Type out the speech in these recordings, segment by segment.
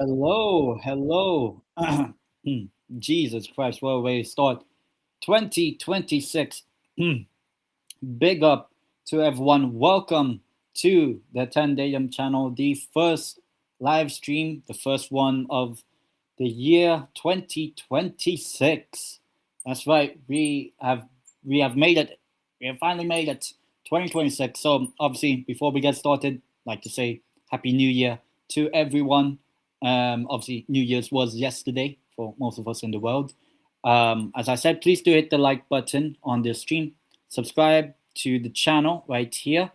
Hello, hello. Jesus Christ, what a way to start 2026. Big up to everyone. Welcome to the tendeitem channel, the first live stream, the first one of the year 2026. That's right. We have made it. We have finally made it. 2026. So obviously, before we get started, I'd like to say Happy New Year to everyone. Obviously, New Year's was yesterday for most of us in the world. As I said, please do hit the like button on this stream. Subscribe to the channel right here.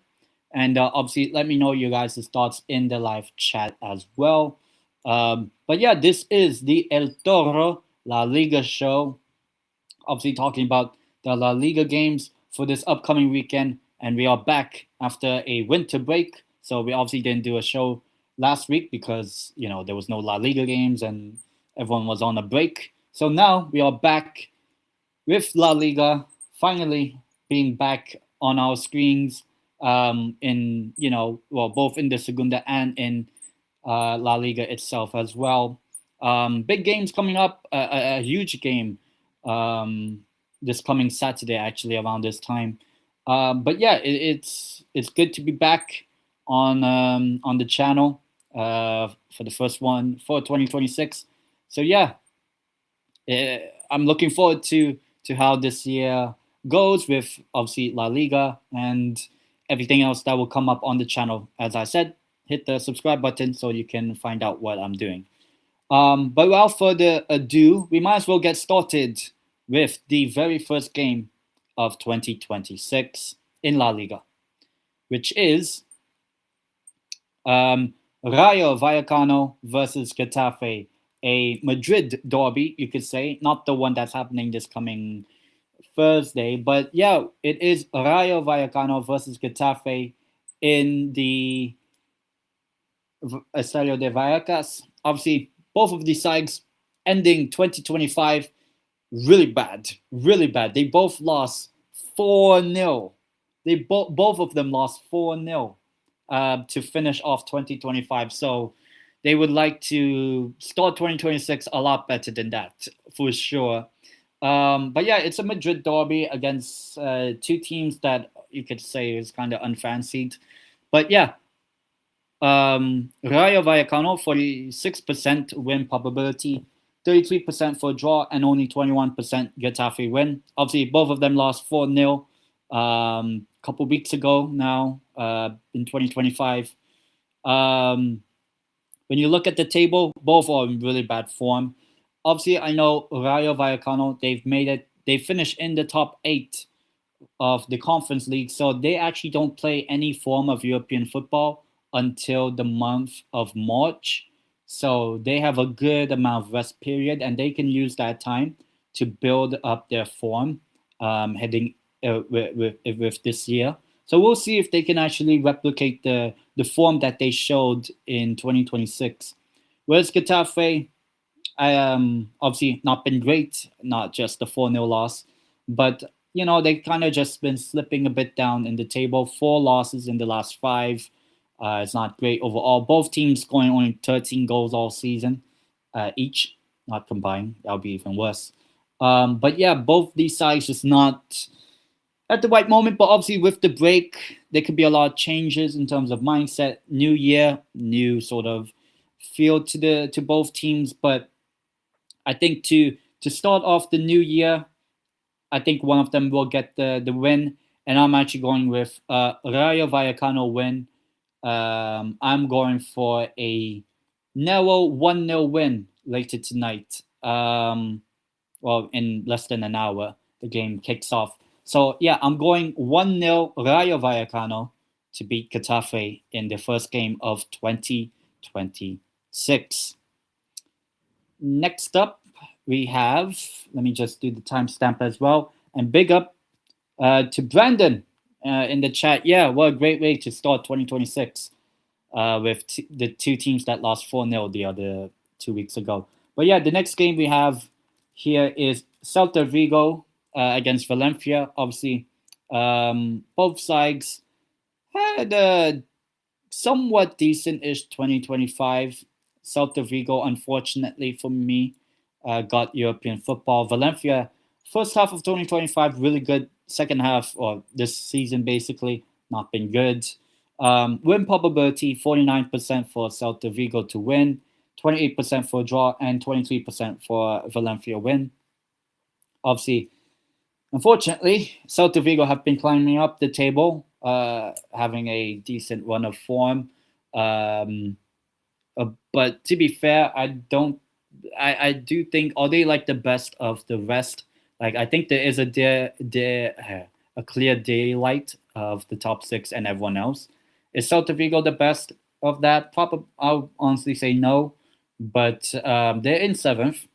And obviously, let me know your guys' thoughts in the live chat as well. But yeah, this is the El Toro La Liga show. Obviously, talking about the La Liga games for this upcoming weekend. And we are back after a winter break. So we obviously didn't do a show last week because, there was no La Liga games and everyone was on a break. So now we are back with La Liga finally being back on our screens in, both in the Segunda and in La Liga itself as well. Big games coming up, a huge game this coming Saturday, actually, around this time. But yeah, it's good to be back on the channel for the first one for 2026. So yeah, I'm looking forward to how this year goes with obviously La Liga and everything else that will come up on the channel. As I said, hit the subscribe button so you can find out what I'm doing. But without further ado, we might as well get started with the very first game of 2026 in La Liga, which is Rayo Vallecano versus Getafe, a Madrid derby, you could say, not the one that's happening this coming Thursday, but yeah, it is Rayo Vallecano versus Getafe in the Estadio de Vallecas. Obviously, both of these sides ending 2025 really bad, really bad. They both lost 4-0. They both of them lost 4-0 to finish off 2025. So they would like to start 2026 a lot better than that, for sure. But yeah, it's a Madrid derby against two teams that you could say is kind of unfancied. But yeah, Rayo Vallecano, 46% win probability, 33% for a draw, and only 21% Getafe win. Obviously, both of them lost 4-0 a couple weeks ago now in 2025. When you look at the table, both are in really bad form. Obviously, I know Rayo Vallecano, they finished in the top 8 of the Conference League, so they actually don't play any form of European football until the month of March. So they have a good amount of rest period, and they can use that time to build up their form heading with this year. So we'll see if they can actually replicate the form that they showed in 2026. Whereas Getafe, obviously not been great, not just the 4-0 loss, but they kind of just been slipping a bit down in the table. 4 losses in the last 5. It's not great overall. Both teams scoring only 13 goals all season each, not combined. That would be even worse. But yeah, both these sides just not at the right moment. But obviously, with the break, there could be a lot of changes in terms of mindset. New year, new sort of feel to both teams. But I think to start off the new year, I think one of them will get the win. And I'm actually going with Rayo Vallecano win. I'm going for a narrow 1-0 win later tonight. Well, in less than an hour, the game kicks off. So, yeah, I'm going 1-0 Rayo Vallecano to beat Getafe in the first game of 2026. Next up, we have, let me just do the timestamp as well. And big up to Brandon in the chat. Yeah, what a great way to start 2026 with the two teams that lost 4-0 the other 2 weeks ago. But yeah, the next game we have here is Celta Vigo against Valencia. Obviously, both sides had a somewhat decent-ish 2025. Celta Vigo, unfortunately for me, got European football. Valencia, first half of 2025, really good. Second half, or this season, basically, not been good. Win probability 49% for Celta Vigo to win, 28% for draw, and 23% for Valencia win. Obviously, unfortunately, Celta Vigo have been climbing up the table, having a decent run of form. But to be fair, I do think, are they like the best of the rest? Like, I think there is a clear daylight of the top six and everyone else. Is Celta Vigo the best of that? Probably, I'll honestly say no. But they're in seventh,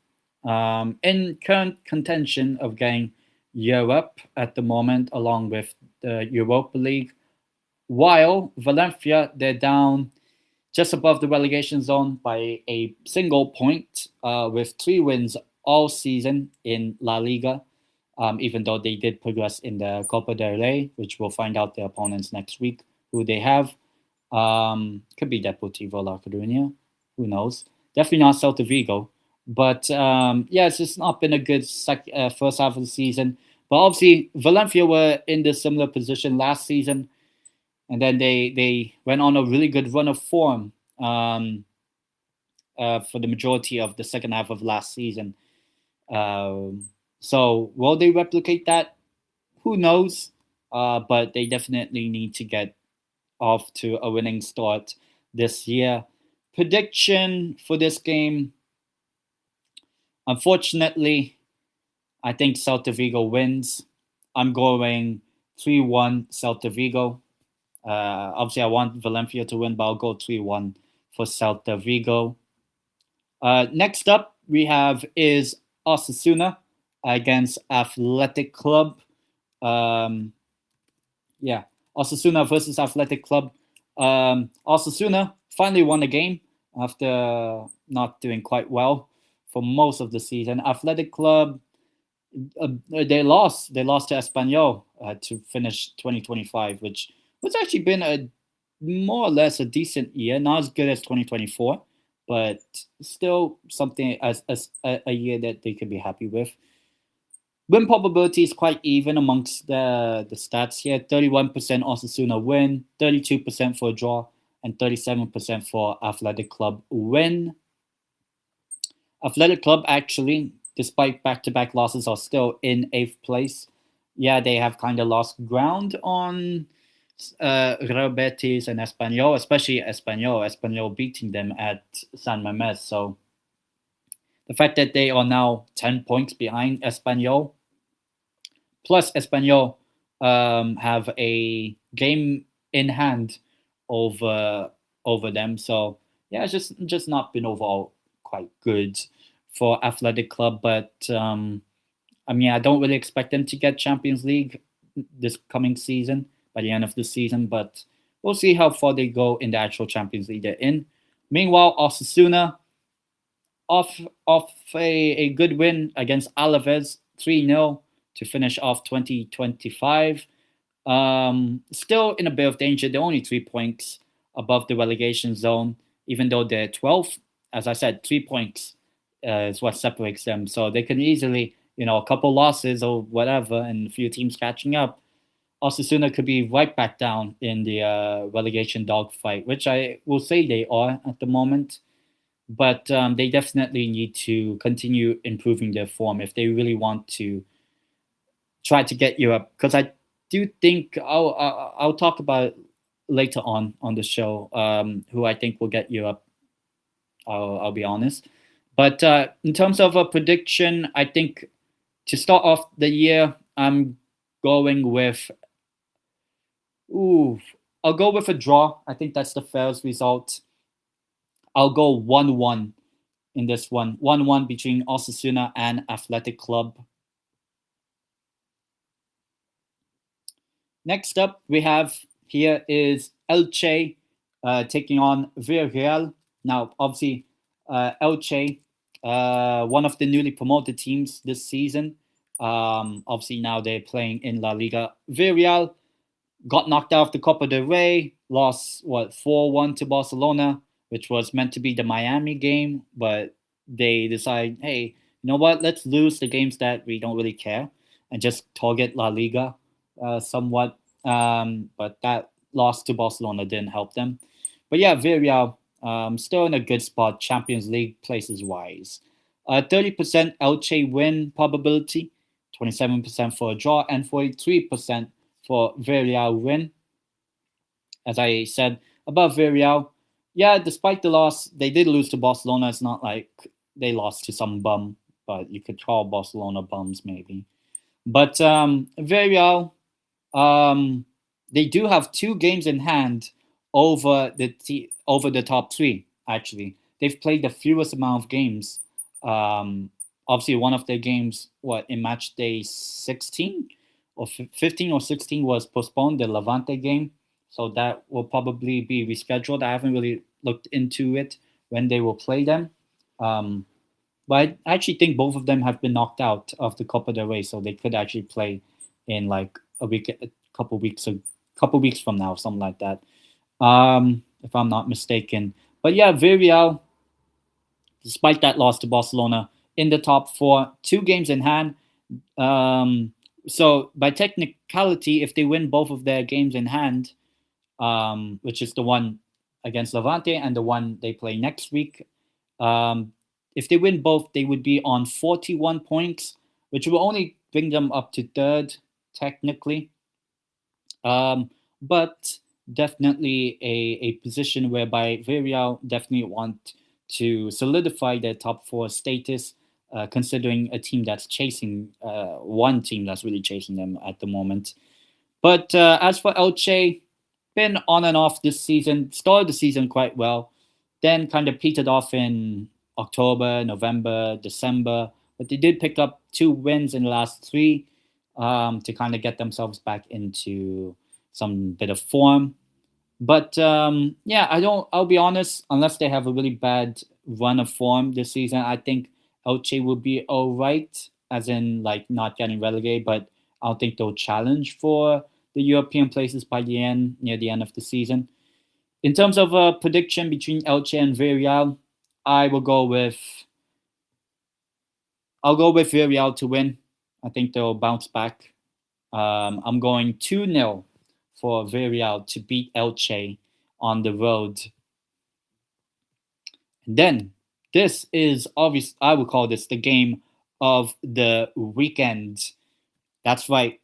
in current contention of getting Europe at the moment, along with the Europa League. While Valencia, they're down just above the relegation zone by a single point, with 3 wins all season in La Liga, even though they did progress in the Copa del Rey, which we'll find out their opponents next week, who they have. Could be Deportivo La Coruña, who knows. Definitely not Celta Vigo. But yeah, it's just not been a good first half of the season. But obviously, Valencia were in the similar position last season, and then they went on a really good run of form for the majority of the second half of last season. So will they replicate that? Who knows? But they definitely need to get off to a winning start this year. Prediction for this game, unfortunately, I think Celta Vigo wins. I'm going 3-1 Celta Vigo. Obviously, I want Valencia to win, but I'll go 3-1 for Celta Vigo. Next up, we have is Osasuna against Athletic Club. Yeah, Osasuna versus Athletic Club. Osasuna finally won a game after not doing quite well for most of the season. Athletic Club, they lost. They lost to Espanyol to finish 2025, which was actually been a more or less a decent year. Not as good as 2024, but still something as a year that they could be happy with. Win probability is quite even amongst the stats here. 31% Osasuna win, 32% for a draw, and 37% for Athletic Club win. Athletic Club, actually, despite back-to-back losses, are still in 8th place. Yeah, they have kind of lost ground on Real Betis and Espanyol, especially Espanyol beating them at San Mamés. So the fact that they are now 10 points behind Espanyol, plus Espanyol have a game in hand over them. So yeah, it's just not been overall quite good for Athletic Club. But I mean, I don't really expect them to get Champions League this coming season, by the end of the season, but we'll see how far they go in the actual Champions League they're in. Meanwhile, Osasuna off a good win against Alavés, 3-0 to finish off 2025. Still in a bit of danger. They're only 3 points above the relegation zone, even though they're 12th. As I said, 3 points is what separates them. So they can easily, a couple losses or whatever, and a few teams catching up, Osasuna could be right back down in the relegation dogfight, which I will say they are at the moment. But they definitely need to continue improving their form if they really want to try to get Europe. Because I do think I'll talk about it later on the show who I think will get Europe. I'll be honest. But in terms of a prediction, I think to start off the year, I'm going with. I'll go with a draw. I think that's the fairest result. I'll go 1-1 in this one. 1-1 between Osasuna and Athletic Club. Next up, we have here is Elche taking on Villarreal. Now, obviously, Elche, one of the newly promoted teams this season. Obviously, now they're playing in La Liga. Villarreal got knocked out of the Copa del Rey, lost 4-1 to Barcelona. which was meant to be the Miami game, but they decide, hey, you know what? Let's lose the games that we don't really care and just target La Liga somewhat. But that loss to Barcelona didn't help them. But yeah, Villarreal still in a good spot, Champions League places wise. 30% Elche win probability, 27% for a draw, and 43% for Villarreal win. As I said, above Villarreal, yeah, despite the loss, they did lose to Barcelona. It's not like they lost to some bum, but you could call Barcelona bums maybe. But Villarreal, um, they do have 2 games in hand over over the top 3. Actually, they've played the fewest amount of games. Um, Obviously, one of their games, what in match day 16 or 15 or 16, was postponed. The Levante game, so that will probably be rescheduled. I haven't really looked into it when they will play them. Um, but I actually think both of them have been knocked out of the Copa del Rey, so they could actually play in like a couple weeks from now, something like that. If I'm not mistaken. But yeah, Villarreal, despite that loss to Barcelona, in the top 4, 2 games in hand. So by technicality, if they win both of their games in hand, which is the one against Levante and the one they play next week. Um, if they win both, they would be on 41 points, which will only bring them up to third, technically. But definitely a position whereby Villarreal definitely want to solidify their top 4 status, considering a team that's chasing, one team that's really chasing them at the moment. But as for Elche, been on and off this season. Started the season quite well, then kind of petered off in October, November, December. But they did pick up 2 wins in the last 3 to kind of get themselves back into some bit of form. But yeah, I don't. I'll be honest. Unless they have a really bad run of form this season, I think Elche will be all right, as in like not getting relegated. But I don't think they'll challenge for the European places by the end, near the end of the season. In terms of a prediction between Elche and Villarreal, I will go with I'll go with Villarreal to win. I think they'll bounce back. I'm going 2-0 for Villarreal to beat Elche on the road. And then this is obvious. I would call this the game of the weekend. That's right,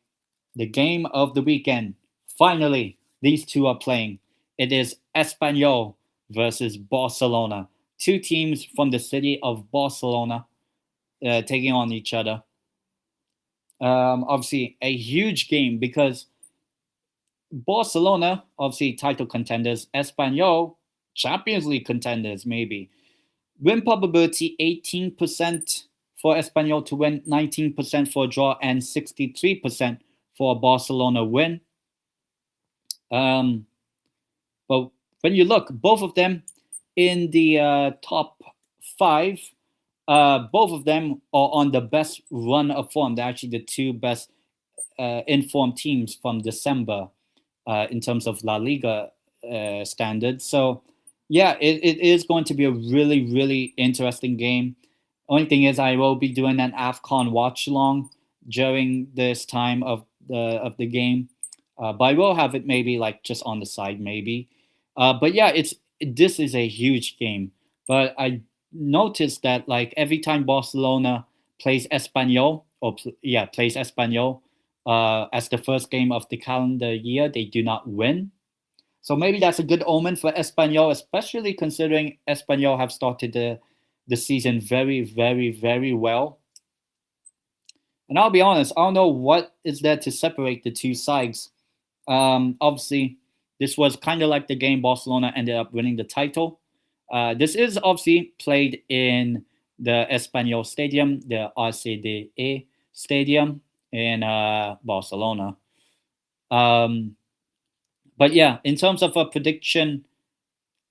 the game of the weekend. Finally, these two are playing. It is Espanyol versus Barcelona. 2 teams from the city of Barcelona taking on each other. Obviously, a huge game because Barcelona, obviously title contenders, Espanyol, Champions League contenders, maybe. Win probability 18% for Espanyol to win, 19% for a draw, and 63% for a Barcelona win. But when you look, both of them in the top 5, both of them are on the best run of form. They're actually the 2 best informed teams from December in terms of La Liga standards. So, yeah, it is going to be a really, really interesting game. Only thing is, I will be doing an AFCON watch along during this time of the game. But I will have it maybe like just on the side, maybe. But yeah, this is a huge game. But I noticed that like every time Barcelona plays Espanyol, plays Espanyol as the first game of the calendar year, they do not win. So maybe that's a good omen for Espanyol, especially considering Espanyol have started the season very, very, very well. And I'll be honest, I don't know what is there to separate the 2 sides. Obviously, this was kind of like the game Barcelona ended up winning the title. This is obviously played in the Espanyol Stadium, the RCDE Stadium in Barcelona. But yeah, in terms of a prediction,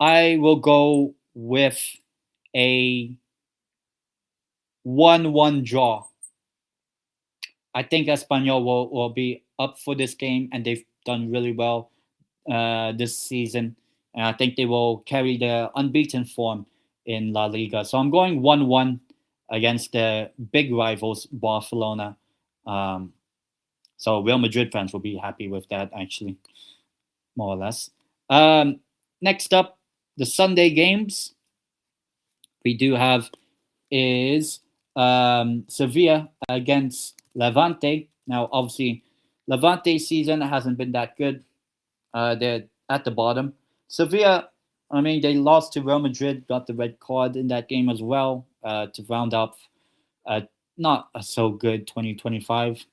I will go with a 1-1 draw. I think Espanyol will be up for this game, and they've done really well this season. And I think they will carry their unbeaten form in La Liga. So I'm going 1-1 against the big rivals, Barcelona. So Real Madrid fans will be happy with that, actually, more or less. Next up, the Sunday games we do have is Sevilla against Levante. Now, obviously, Levante's season hasn't been that good. They're at the bottom. Sevilla, I mean, they lost to Real Madrid, got the red card in that game as well to round up not a so good 2025.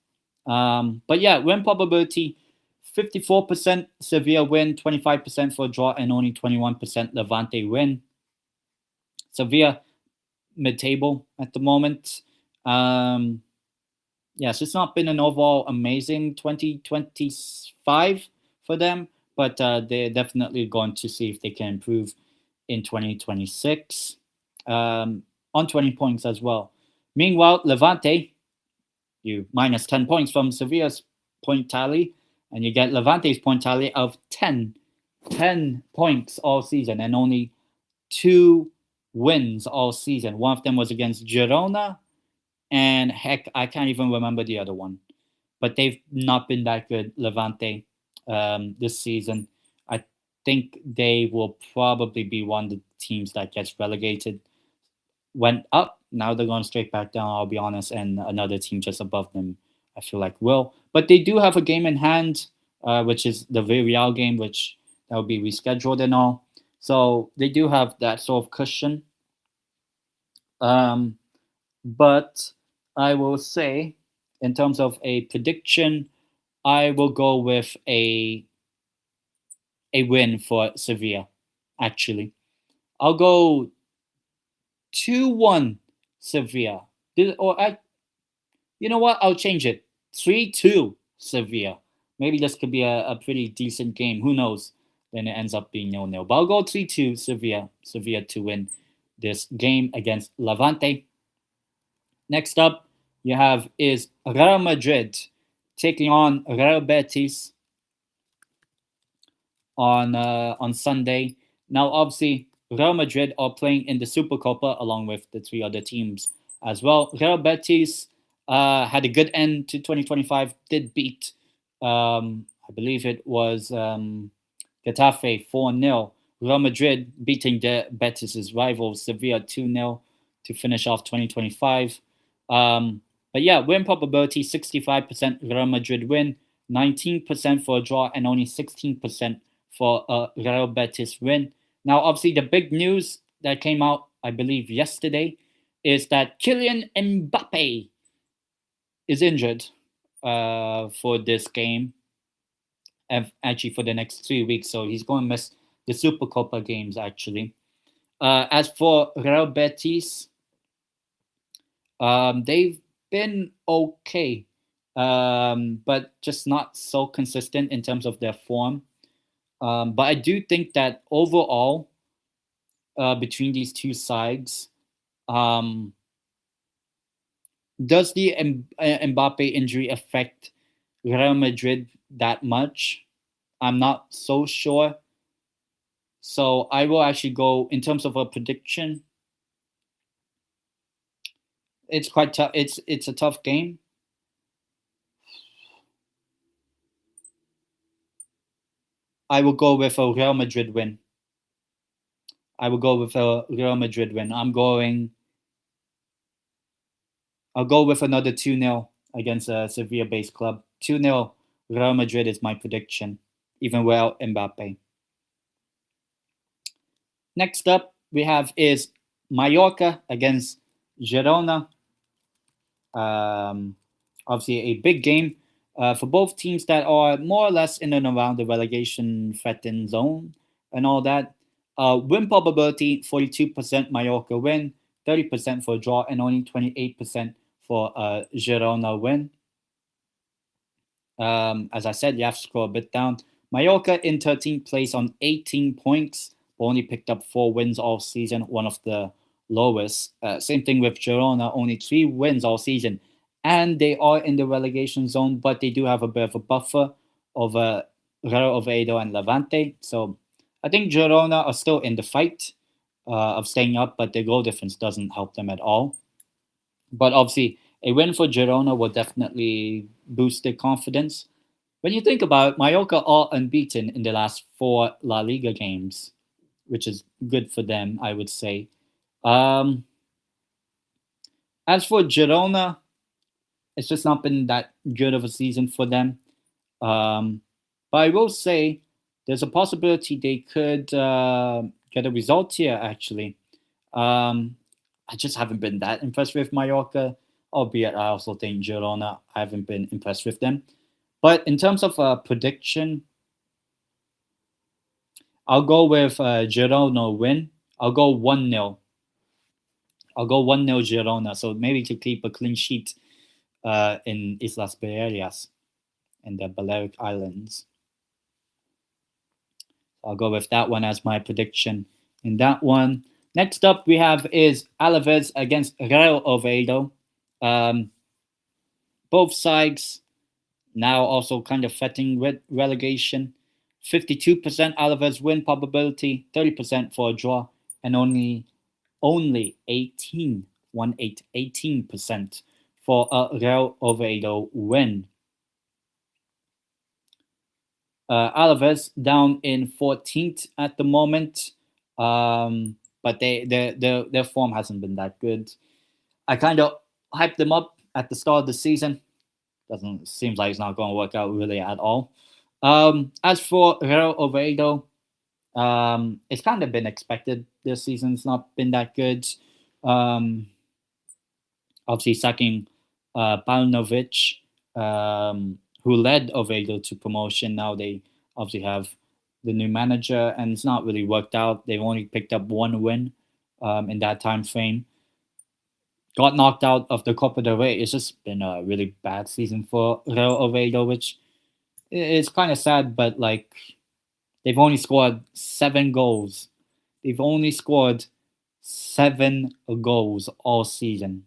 But yeah, win probability 54% Sevilla win, 25% for a draw, and only 21% Levante win. Sevilla mid-table at the moment. Yes, it's not been an overall amazing 2025 for them, but they're definitely going to see if they can improve in 2026 on 20 points as well. Meanwhile, Levante, you minus 10 points from Sevilla's point tally, and you get Levante's point tally of 10 points all season and only 2 wins all season. One of them was against Girona, and heck, I can't even remember the other one. But they've not been that good, Levante, this season. I think they will probably be one of the teams that gets relegated. Went up, now they're going straight back down, I'll be honest, and another team just above them, I feel like, will. But they do have a game in hand, which is the Villarreal game, which that will be rescheduled and all. So they do have that sort of cushion. But I will say, in terms of a prediction, I will go with a win for Sevilla, actually. I'll go 2-1 Sevilla. You know what? I'll change it. 3-2 Sevilla. Maybe this could be a pretty decent game. Who knows? Then it ends up being 0-0. But I'll go 3-2 Sevilla. Sevilla to win this game against Levante. Next up, you have is Real Madrid taking on Real Betis on Sunday. Now, obviously, Real Madrid are playing in the Supercopa along with the 3 other teams as well. Real Betis had a good end to 2025. Did beat, I believe it was Getafe 4-0. Real Madrid beating the Betis' rivals Sevilla 2-0 to finish off 2025. But yeah, win probability 65% Real Madrid win, 19% for a draw, and only 16% for a Real Betis win. Now, obviously, the big news that came out, I believe, yesterday is that Kylian Mbappe is injured for this game, actually for the next 3 weeks. So he's going to miss the Supercopa games, actually. As for Real Betis, they've been okay, but just not so consistent in terms of their form. But I do think that overall, between these two sides, does the Mbappe injury affect Real Madrid that much? I'm not so sure. So I will actually go in terms of a prediction. It's quite tough. It's a tough game. I will go with a Real Madrid win. I'll go with another 2-0 against a Sevilla-based club. 2-0 Real Madrid is my prediction, even without Mbappe. Next up, we have is Mallorca against Girona. Obviously, a big game for both teams that are more or less in and around the relegation threatened zone and all that. Win probability 42% Mallorca win, 30% for a draw, and only 28% for a Girona win. As I said, you have to scroll a bit down. Mallorca in 13th place on 18 points, only picked up 4 wins all season, one of the lowest. Same thing with Girona, only 3 wins all season. And they are in the relegation zone, but they do have a bit of a buffer over Real Oviedo and Levante. So I think Girona are still in the fight of staying up, but their goal difference doesn't help them at all. But obviously, a win for Girona will definitely boost their confidence. When you think about it, Mallorca are unbeaten in the last 4 La Liga games, which is good for them, I would say. Um, as for Girona, it's just not been that good of a season for them. But I will say there's a possibility they could get a result here, actually. I just haven't been that impressed with Mallorca, albeit I also think Girona, I haven't been impressed with them. But in terms of prediction, I'll go with Girona win. I'll go 1-0. I'll go 1-0 Girona. So maybe to keep a clean sheet in Islas Baleares and the Balearic Islands. I'll go with that one as my prediction in that one. Next up we have is Alavés against Rayo Oviedo. Both sides now also kind of fighting with relegation. 52% Alavés win probability, 30% for a draw, and only 18% for a Real Oviedo win. Alavés down in 14th at the moment, but their form hasn't been that good. I kind of hyped them up at the start of the season. Seems like it's not going to work out really at all. As for Real Oviedo, it's kind of been expected this season. It's not been that good. Obviously, sacking Palnovic, who led Oviedo to promotion. Now they obviously have the new manager, and it's not really worked out. They've only picked up 1 win in that time frame. Got knocked out of the Copa del Rey. It's just been a really bad season for Real Oviedo, which is kind of sad, but like they've only scored 7 goals. They've only scored 7 goals all season.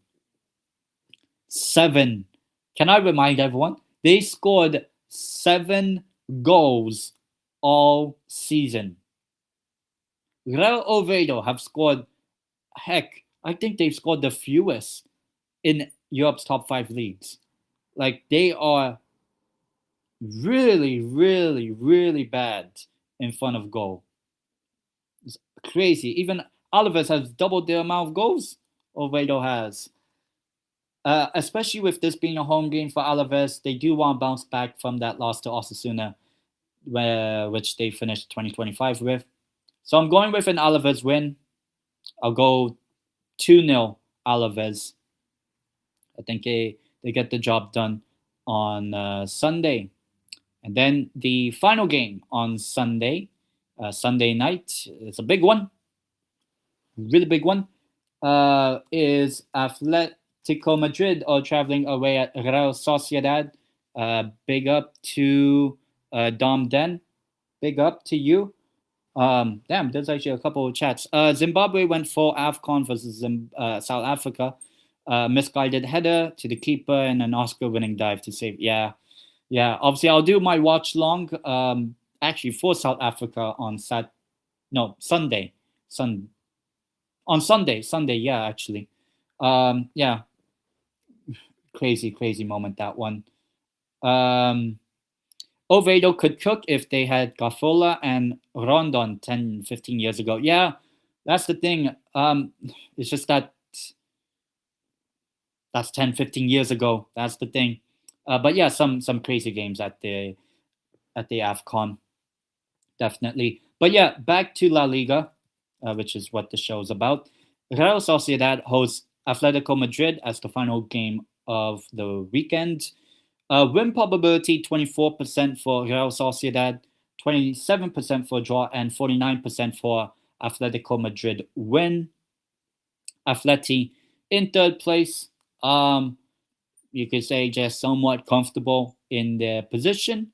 7. Can I remind everyone? They scored 7 goals all season. Real Oviedo have scored, heck, I think they've scored the fewest in Europe's top 5 leagues. Like, they are really, really, really bad in front of goal. It's crazy. Even Alavés has doubled the amount of goals Oviedo has. Especially with this being a home game for Alavés, they do want to bounce back from that loss to Osasuna, which they finished 2025 with. So I'm going with an Alavés win. I'll go 2-0 Alavés. I think they get the job done on Sunday. And then the final game on Sunday night, it's a big one, really big one, is Atletico Madrid are traveling away at Real Sociedad. Big up to Dom Den. Big up to you. Damn, there's actually a couple of chats. Zimbabwe went for AFCON versus South Africa. Misguided header to the keeper and an Oscar-winning dive to save. Yeah. Obviously, I'll do my watch long. Actually, for South Africa on Sunday. On Sunday. Yeah, actually. Yeah. Crazy moment, that one. Oviedo could cook if they had Gafola and Rondon 10, 15 years ago. Yeah, that's the thing. It's just that's 10, 15 years ago. That's the thing. But yeah, some crazy games at the AFCON, definitely. But yeah, back to La Liga, which is what the show's about. Real Sociedad hosts Atletico Madrid as the final game of the weekend. Win probability 24% for Real Sociedad, 27% for draw, and 49% for Atletico Madrid win. Atleti in third place. You could say just somewhat comfortable in their position.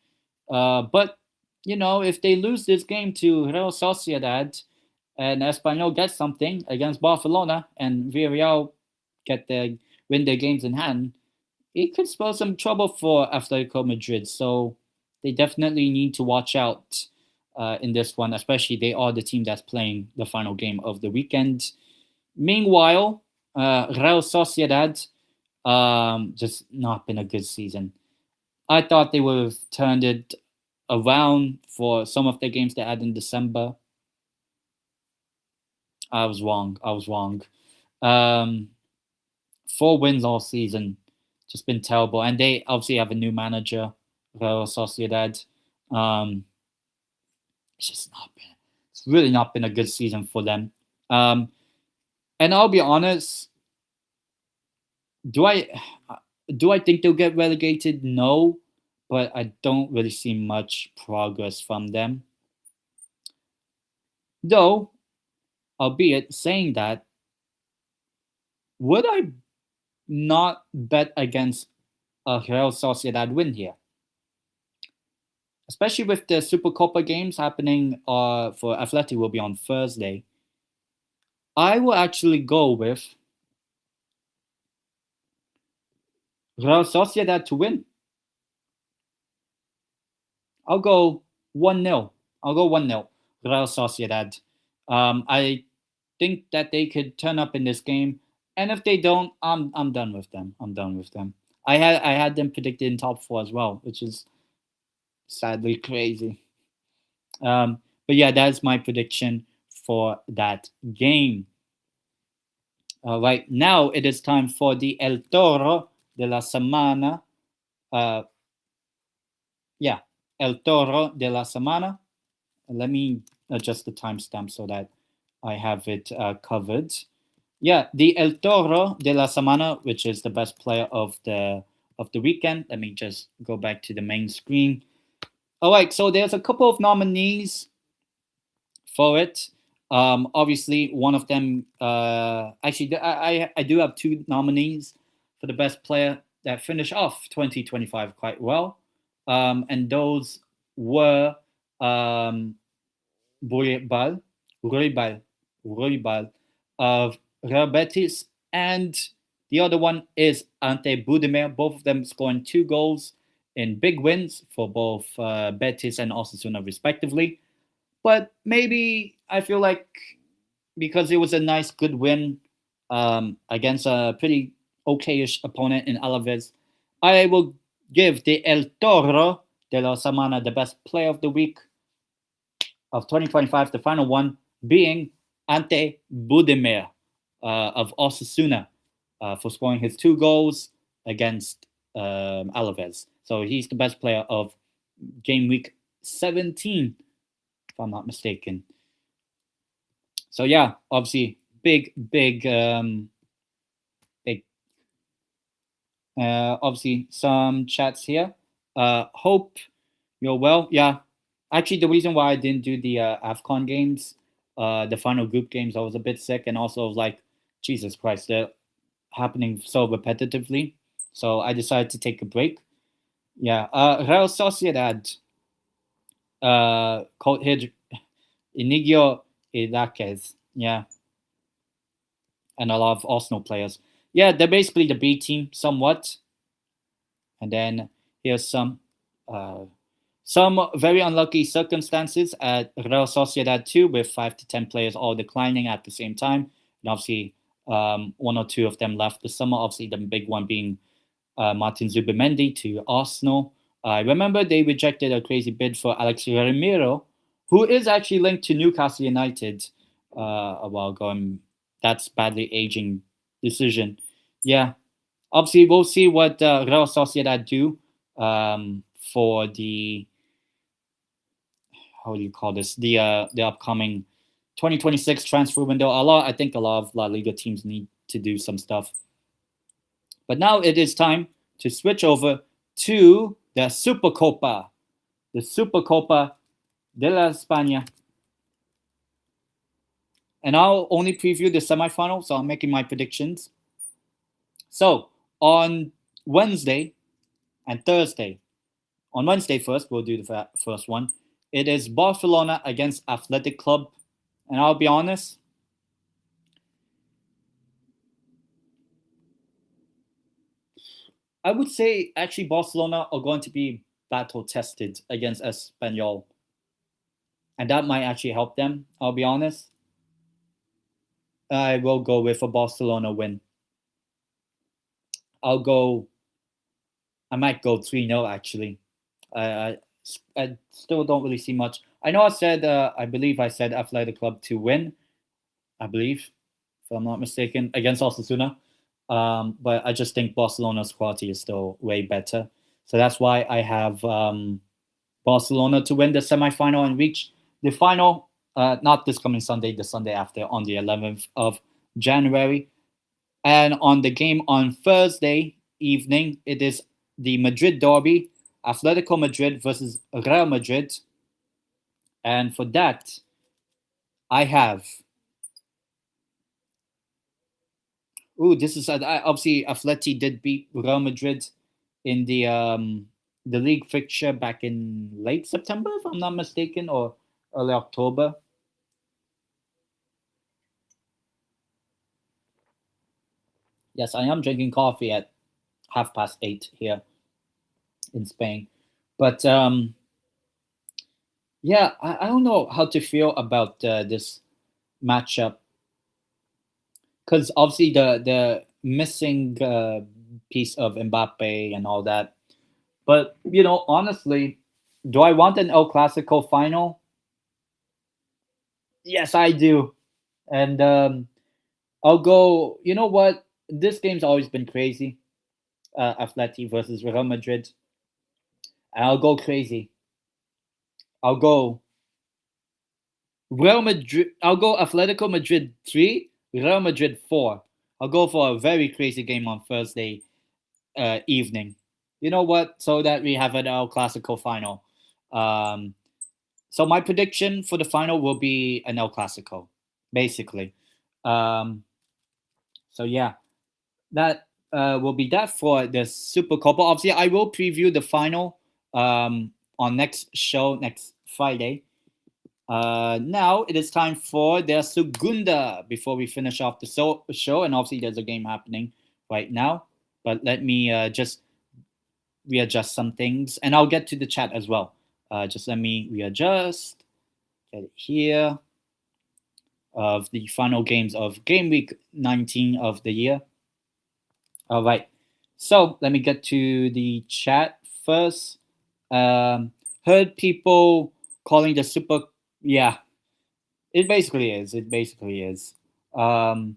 But, if they lose this game to Real Sociedad and Espanyol gets something against Barcelona and Villarreal win their games in hand, it could spell some trouble for Atletico Madrid. So they definitely need to watch out in this one, especially they are the team that's playing the final game of the weekend. Meanwhile, Real Sociedad, just not been a good season. I thought they would have turned it around for some of the games they had in December. I was wrong. 4 wins all season, just been terrible. And they obviously have a new manager, Real Sociedad. It's really not been a good season for them. And I'll be honest, do I think they'll get relegated? No, but I don't really see much progress from them. Though, albeit saying that, would I not bet against a Real Sociedad win here? Especially with the Supercopa games happening for Atlético will be on Thursday. I will actually go with Real Sociedad to win. I'll go 1-0. Real Sociedad. I think that they could turn up in this game, and if they don't, I'm done with them. I had them predicted in top 4 as well, which is sadly crazy. But yeah, that's my prediction for that game. Right now, it is time for the El Toro de la Semana. El Toro de la Semana. Let me adjust the timestamp so that I have it covered. Yeah, the El Toro de la Semana, which is the best player of the weekend. Let me just go back to the main screen. All right, so there's a couple of nominees for it. Obviously, one of them, actually, I do have 2 nominees for the best player that finished off 2025 quite well. And those were Roybal of Real Betis, and the other one is Ante Budimir. Both of them scoring 2 goals in big wins for both Betis and Osasuna respectively. But maybe I feel like because it was a nice, good win against a pretty okayish opponent in Alavés, I will give the El Toro de la Semana the best player of the week of 2025, the final one being Ante Budimir of Osasuna for scoring his 2 goals against Alavés. So he's the best player of game week 17, if I'm not mistaken. So yeah, obviously big obviously some chats here. Hope you're well. Yeah, actually the reason why I didn't do the AFCON games, the final group games, I was a bit sick, and also like, Jesus Christ, they're happening so repetitively. So I decided to take a break. Yeah, Real Sociedad, called Inigo Iraquez. Yeah, and a lot of Arsenal players. Yeah, they're basically the B team somewhat. And then here's some very unlucky circumstances at Real Sociedad too, with 5 to 10 players all declining at the same time. And obviously, 1 or 2 of them left this summer. Obviously, the big one being Martin Zubimendi to Arsenal. I remember they rejected a crazy bid for Alex Ramiro, who is actually linked to Newcastle United a while ago. And that's badly aging decision. Yeah. Obviously, we'll see what Real Sociedad do for the, how do you call this, the upcoming 2026 transfer window. I think a lot of La Liga teams need to do some stuff. But now it is time to switch over to the Supercopa de la España. And I'll only preview the semifinal, so I'm making my predictions. So on Wednesday and Thursday, on Wednesday first, we'll do the first one. It is Barcelona against Athletic Club. And I'll be honest, I would say actually Barcelona are going to be battle tested against Espanyol. and that might actually help them. I'll be honest. I will go with a Barcelona win. I'll go. I might go 3-0 actually. I, I still don't really see much. I know I said, I believe I said Athletic Club to win, I believe, if I'm not mistaken, against Osasuna. But I just think Barcelona's quality is still way better. So that's why I have Barcelona to win the semi-final and reach the final, not this coming Sunday, the Sunday after, on the 11th of January. And on the game on Thursday evening, it is the Madrid derby, Atletico Madrid versus Real Madrid. And for that, I have. This is obviously Atleti did beat Real Madrid in the league fixture back in late September, if I'm not mistaken, or early October. Yes, I am drinking coffee at 8:30 here in Spain, but yeah, I don't know how to feel about this matchup because obviously the missing piece of Mbappe and all that. But honestly, do I want an El Clasico final? Yes, I do, and I'll go. You know what? This game's always been crazy. Atleti versus Real Madrid, and I'll go crazy. I'll go Real Madrid. I'll go Atletico Madrid 3, Real Madrid 4. I'll go for a very crazy game on Thursday evening. You know what? So that we have an El Clasico final. So my prediction for the final will be an El Clasico, basically. So yeah, that will be that for the Supercopa. Obviously, I will preview the final on next show next Friday. Now it is time for the Segunda before we finish off the show. And obviously, there's a game happening right now. But let me just readjust some things, and I'll get to the chat as well. Just let me readjust. Get it here. Of the final games of game week 19 of the year. All right. So let me get to the chat first. Heard people calling the super. Yeah, it basically is. It basically is. And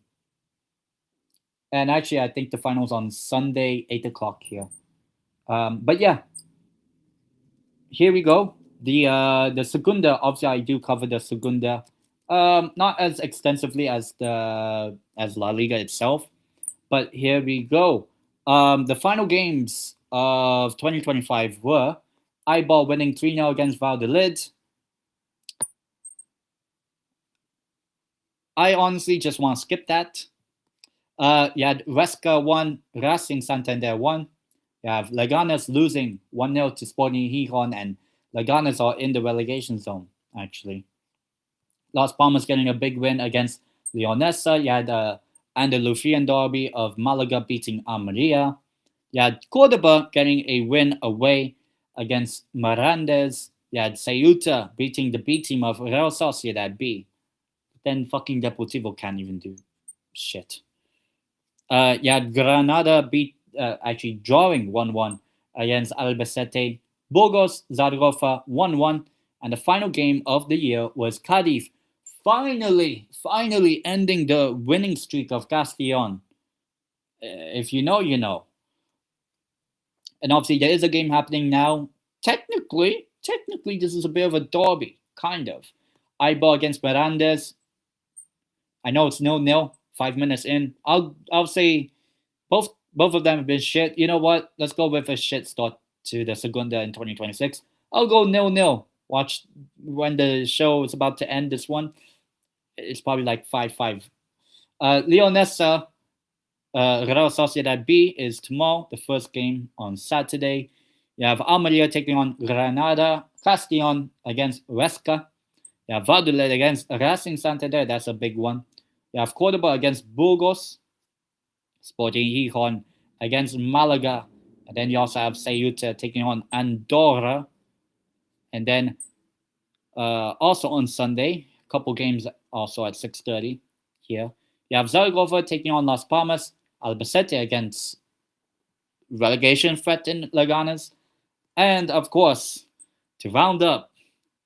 actually, I think the finals on Sunday, 8 o'clock here. But yeah, here we go. The Segunda. Obviously, I do cover the Segunda. Not as extensively as La Liga itself, but here we go. The final games of 2025 were Eibar winning 3-0 against Valladolid. I honestly just want to skip that. You had Huesca 1, Racing Santander 1. You have Leganes losing 1-0 to Sporting Gijon, and Leganes are in the relegation zone, actually. Las Palmas getting a big win against Leonesa. You had Andalusian derby of Malaga beating Almeria. You had Cordoba getting a win away against Mirandes. You had Ceuta beating the B team of Real Sociedad B. Then fucking Deportivo can't even do shit. You had Granada actually drawing 1-1 against Albacete. Burgos Zaragoza 1-1. And the final game of the year was Cadiz finally ending the winning streak of Castellon. If you know, you know. And obviously, there is a game happening now. Technically, this is a bit of a derby, kind of. Eibar against Mirandes. I know it's 0-0, 5 minutes in. I'll say both of them have been shit. You know what? Let's go with a shit start to the Segunda in 2026. I'll go 0-0. Watch when the show is about to end. This one, it's probably like 5-5. Leonesa, Real Sociedad B is tomorrow. The first game on Saturday. You have Almeria taking on Granada. Castellon against Huesca. You have Valladolid against Racing Santander. That's a big one. You have Cordoba against Burgos. Sporting Gijon against Malaga. And then you also have Ceuta taking on Andorra. And then Also on Sunday, a couple games also at 6:30 here. You have Zaragoza taking on Las Palmas, Albacete against relegation threatened Leganes, and of course, to round up,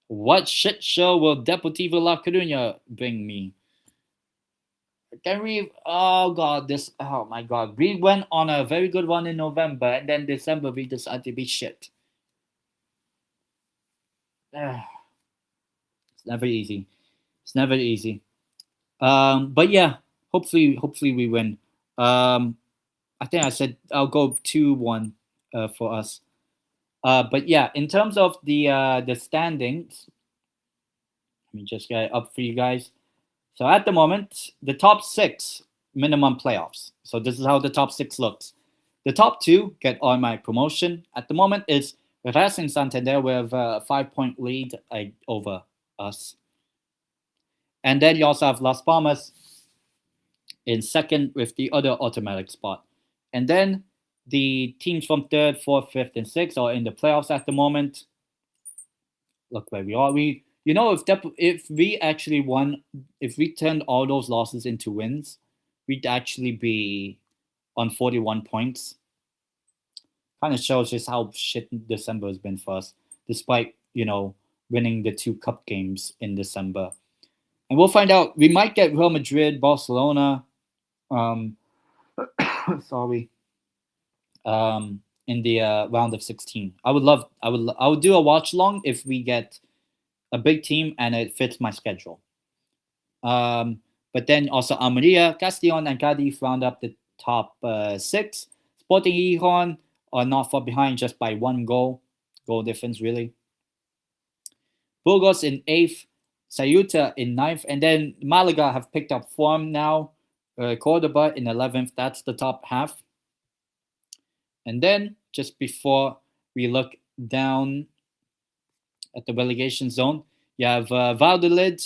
what shit show will Deportivo La Coruña bring me? Can we? Oh god, this. Oh my god, we went on a very good one in November, and then December we decided to be shit. It's never easy. It's never easy. But yeah, hopefully we win. I think I said I'll go 2-1 for us. But yeah, in terms of the standings, let me just get it up for you guys. So at the moment, the top 6 minimum playoffs. So this is how the top 6 looks. The top 2 get automatic promotion. At the moment, is Racing Santander with a 5-point lead over us. And then you also have Las Palmas in second with the other automatic spot. And then the teams from 3rd, 4th, 5th, and 6th are in the playoffs at the moment. Look where we are. If we actually won, if we turned all those losses into wins, we'd actually be on 41 points. Kind of shows just how shit December has been for us, despite, winning the 2 cup games in December. And we'll find out. We might get Real Madrid, Barcelona, sorry, in the round of 16. I would do a watch long if we get a big team and it fits my schedule. But then also Almeria, Castellón, and Cadiz round up the top 6. Sporting Gijon are not far behind, just by 1 goal difference really. Burgos in 8th, Ceuta in 9th, and then Malaga have picked up form now. Cordoba in 11th, that's the top half. And then just before we look down at the relegation zone, you have Valladolid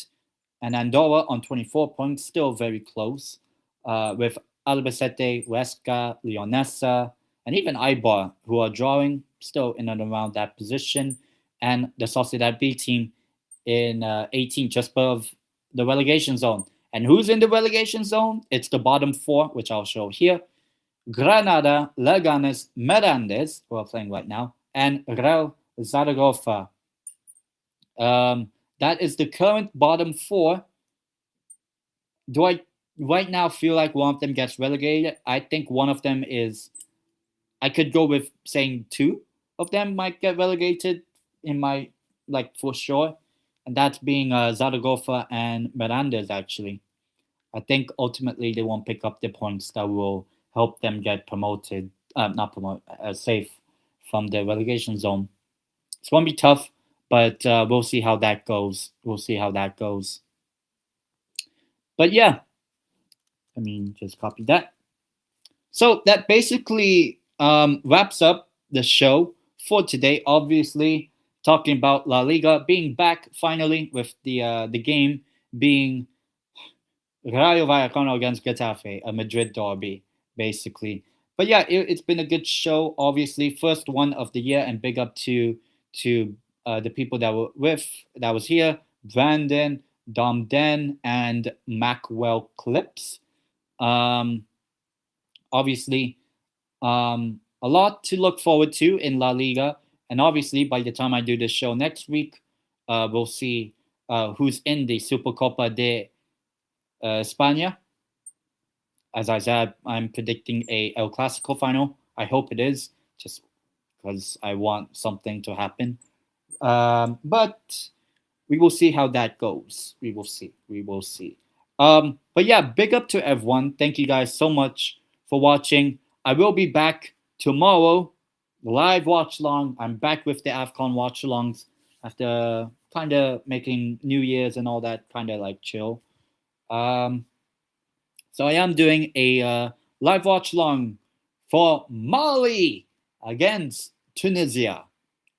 and Andorra on 24 points, still very close, with Albacete, Huesca, Leonesa, and even Eibar, who are drawing, still in and around that position, and the Sociedad B team in 18, just above the relegation zone. And who's in the relegation zone? It's the bottom 4, which I'll show here. Granada, Leganes, Mirandes, who are playing right now, and Real Zaragoza. That is the current bottom 4. Do I right now feel like one of them gets relegated? I think one of them is. I could go with saying 2 of them might get relegated in my for sure, and that's being Zaragoza and Mirandes actually. I think ultimately they won't pick up the points that will help them get promoted, safe from the relegation zone. It's going to be tough, but we'll see how that goes. But yeah, just copy that. So that basically wraps up the show for today. Obviously, talking about La Liga being back finally with the game being Rayo Vallecano against Getafe, a Madrid derby, basically. But yeah, it's been a good show. Obviously, first one of the year, and big up to the people that was here: Brandon, Domden, and Macwell Clips. Obviously, a lot to look forward to in La Liga, and obviously, by the time I do this show next week, we'll see who's in the Supercopa de España. As I said, I'm predicting a El Clasico final. I hope it is, just because I want something to happen. But we will see how that goes. We will see. But yeah, big up to everyone. Thank you guys so much for watching. I will be back tomorrow, live watch along. I'm back with the AFCON watch alongs after kind of making New Year's and all that kind of chill. So I am doing a live watch along for Mali against Tunisia.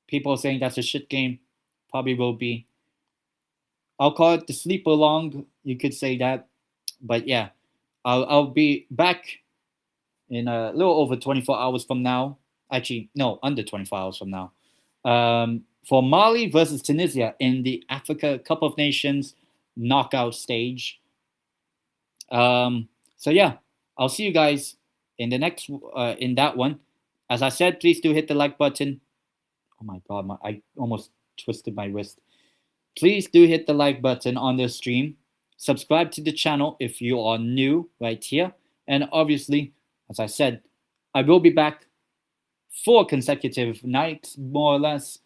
People are saying that's a shit game. Probably will be. I'll call it the sleeper long. You could say that. But yeah, I'll be back in a little over 24 hours from now. Actually, no, under 24 hours from now. for Mali versus Tunisia in the Africa Cup of Nations knockout stage. So yeah, I'll see you guys in the next in that one. As I said, please do hit the like button. Oh my god, I almost twisted my wrist. Please do hit the like button on the stream. Subscribe to the channel if you are new right here. And obviously, as I said, I will be back 4 consecutive nights, more or less,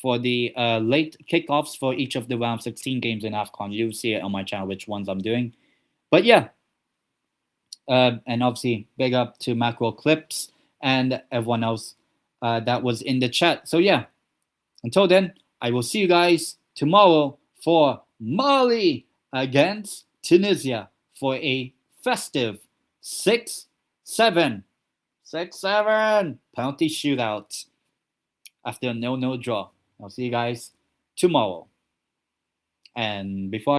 for the late kickoffs for each of the round 16 games in AFCON. You'll see it on my channel which ones I'm doing. But yeah, and obviously, big up to Macro Clips and everyone else that was in the chat. So yeah, until then, I will see you guys tomorrow for Mali against Tunisia for a festive 6-7 penalty shootout after a 0-0 draw. I'll see you guys tomorrow. And before